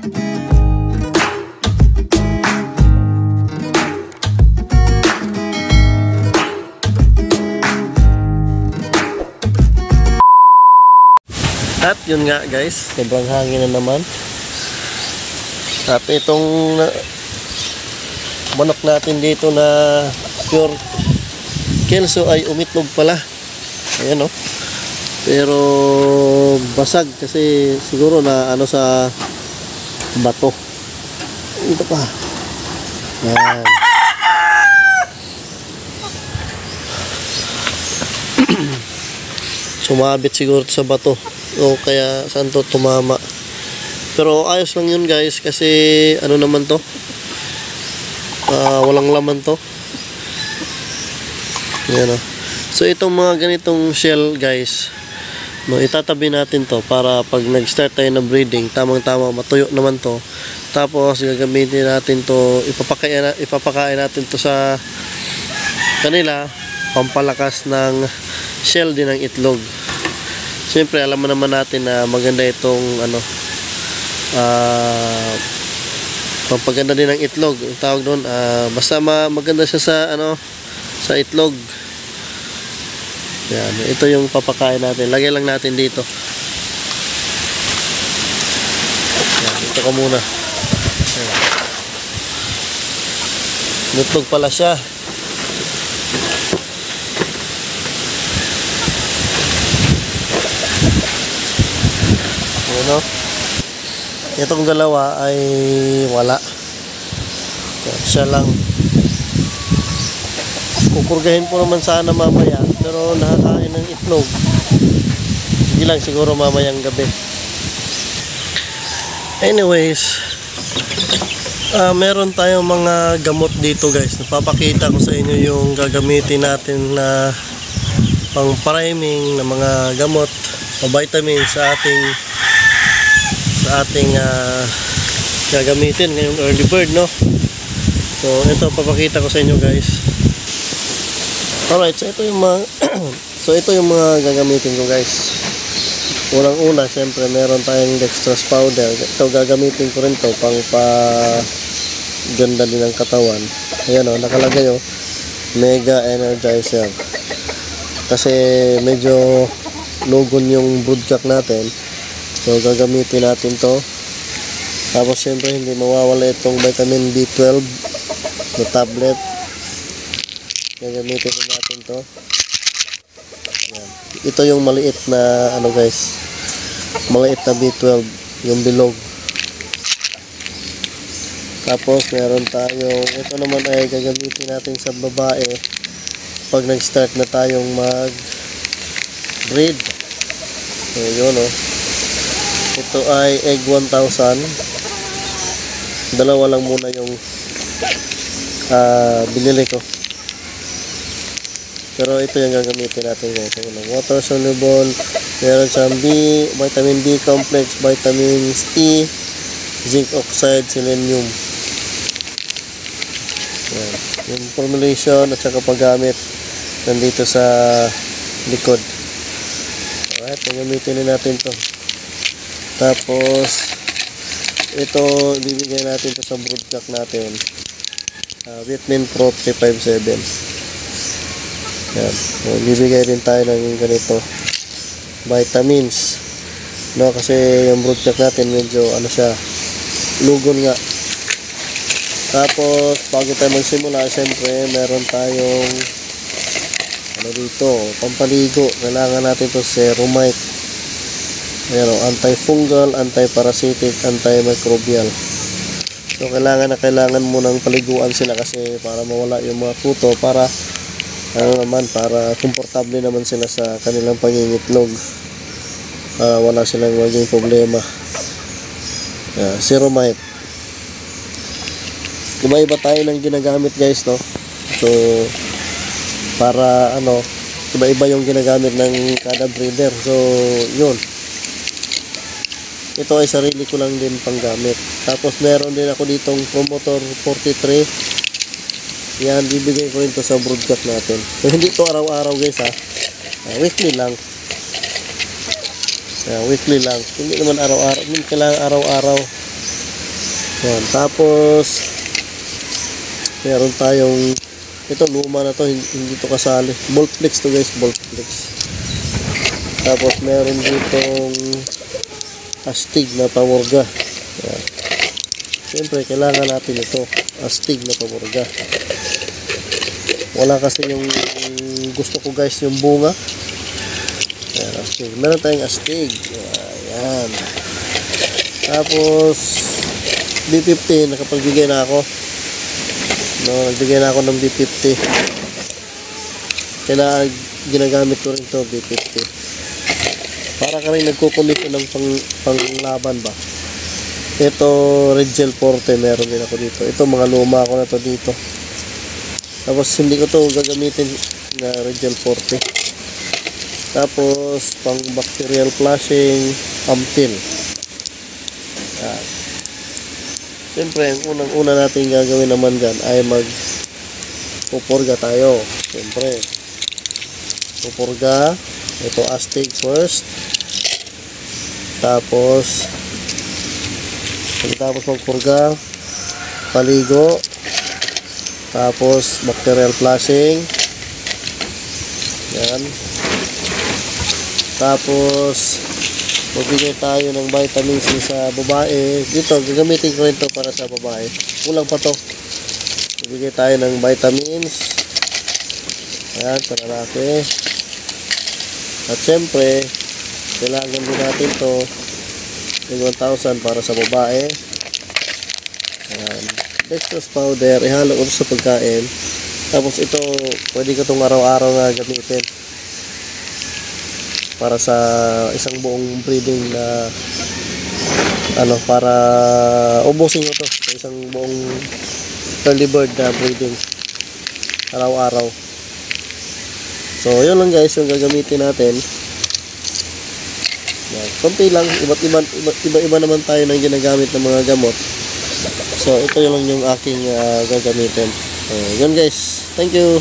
At yun nga guys, sobrang hangin na naman. At itong manok natin dito na pure kelso ay umitlog pala. Ayan o. Pero basag kasi siguro na ano sa bato. Ito pa. Yan. Sumabit siguro sa bato. O kaya saan to tumama. Pero ayos lang yun guys kasi ano naman to, walang laman to. Yan o. So itong mga ganitong shell guys, no, itatabi natin to para pag nag-start tayo ng breeding, tamang tama matuyo naman to. Tapos gagamitin natin to, ipapakain natin to sa kanila, pampalakas ng shell din ng itlog. Siyempre alam mo naman natin na maganda itong ano, pampaganda din ng itlog. Ang tawag doon, basta maganda siya sa ano, sa itlog. Yan, ito yung papakain natin. Lagay lang natin dito. Yan, ito ka muna. Itlog pala siya. Ano? Itong dalawa ay wala. Siya lang. Kukurgahin po naman sana mamaya, pero nakakain ng itlog. Hindi lang siguro mamayang gabi. Anyways, meron tayong mga gamot dito guys. Napapakita ko sa inyo yung gagamitin natin na pang priming na mga gamot o vitamin sa ating gagamitin ngayong early bird, no? So ito papakita ko sa inyo guys. Alright, so ito yung mga ito yung mga gagamitin ko guys. Unang-una, syempre meron tayong dextrose powder. Ito gagamitin ko rin to pang ganda din ng katawan. Ayan o, nakalagay o, Mega Energizer. Kasi medyo lugon yung broodcock natin. So gagamitin natin to. Tapos syempre hindi mawawala itong vitamin B12 na tablet. Gagamitin natin to. Yan. Ito yung maliit na ano guys, maliit na B12, yung bilog. Tapos meron tayong, ito naman ay gagamitin natin sa babae pag nag-start na tayong mag breed. So yun o. Ito ay egg 1000. Dalawa lang muna yung binili ko. Pero ito yung gagamitin natin guys. Water soluble, meron siyang vitamin B complex, vitamins E, zinc oxide, selenium. Yan. Yung formulation at saka paggamit nandito sa likod. Alright, gagamitin natin to. Tapos ito bibigay natin to sa broodcock natin, Vitamin Pro 357. Yan. So, bibigay din tayo ng ganito vitamins, no, kasi yung broodcock natin medyo ano siya, lugon nga. Tapos bago tayo magsimula, siyempre meron tayong ano dito, pampaligo. Kailangan natin to Serumite. Ayan, antifungal, antiparasitic, antimicrobial. So kailangan mo nang paliguan sila kasi para mawala yung mga kuto, para ano naman, para komportable naman sila sa kanilang pangingitlog, para wala silang maging problema. Serumite. Iba-iba tayo ng ginagamit guys, no? So para ano, iba-iba yung ginagamit ng kada breeder. So yun, ito ay sarili ko lang din panggamit. Tapos meron din ako ditong Promotor 43. Yan, bibigay ko rin to sa broodcock natin. So hindi to araw-araw guys ha, weekly lang. Weekly lang, hindi naman araw-araw, hindi kailangan araw-araw. Yan. Tapos, meron tayong, ito luma na to, hindi to kasali. Boltflex to guys, Boltflex. Tapos, meron ditong astig na pamurga. Yan. Siyempre, kailangan natin ito. Astig na pamurga. Wala kasi yung gusto ko guys, yung bunga. Yan, astig. Meron tayong astig. Ayan. Tapos, B50, nakapagbigay na ako. No, nagbigay na ako ng B50. Kailangan ginagamit ko rin to B50. Para ka rin nagkukondisyon ng panglaban ba. Ito, Red Gel Forte, meron din ako dito. Ito, mga luma ko na to dito. Tapos, hindi ko to gagamitin na Red Gel Forte. Tapos, pang bacterial flushing, Amtil. Yan. Siyempre, ang unang-una natin gagawin naman dyan ay mag-pupurga tayo. Siyempre, pupurga. Ito, astig first. Tapos, pagkatapos magpurga, paligo. Tapos, bacterial flushing. Yan. Tapos, magbigay tayo ng vitamin C sa babae. Dito, gagamitin ko rin to para sa babae. Kulang pa to. Magbigay tayo ng vitamins. Ayan, sa lalaki. At syempre, kailangan din natin to. 1,000 para sa babae. Ayan. Dextrose powder, ihalo ko sa pagkain. Tapos ito, pwede ko itong araw-araw na gamitin. Para sa isang buong breeding na para ubusin ko to sa isang buong early bird na breeding araw-araw. So yun lang guys yung gagamitin natin. Yan, konti lang, iba-iba naman tayo ng ginagamit ng mga gamot. So ito yun lang yung aking gagamitin. So yun guys, thank you.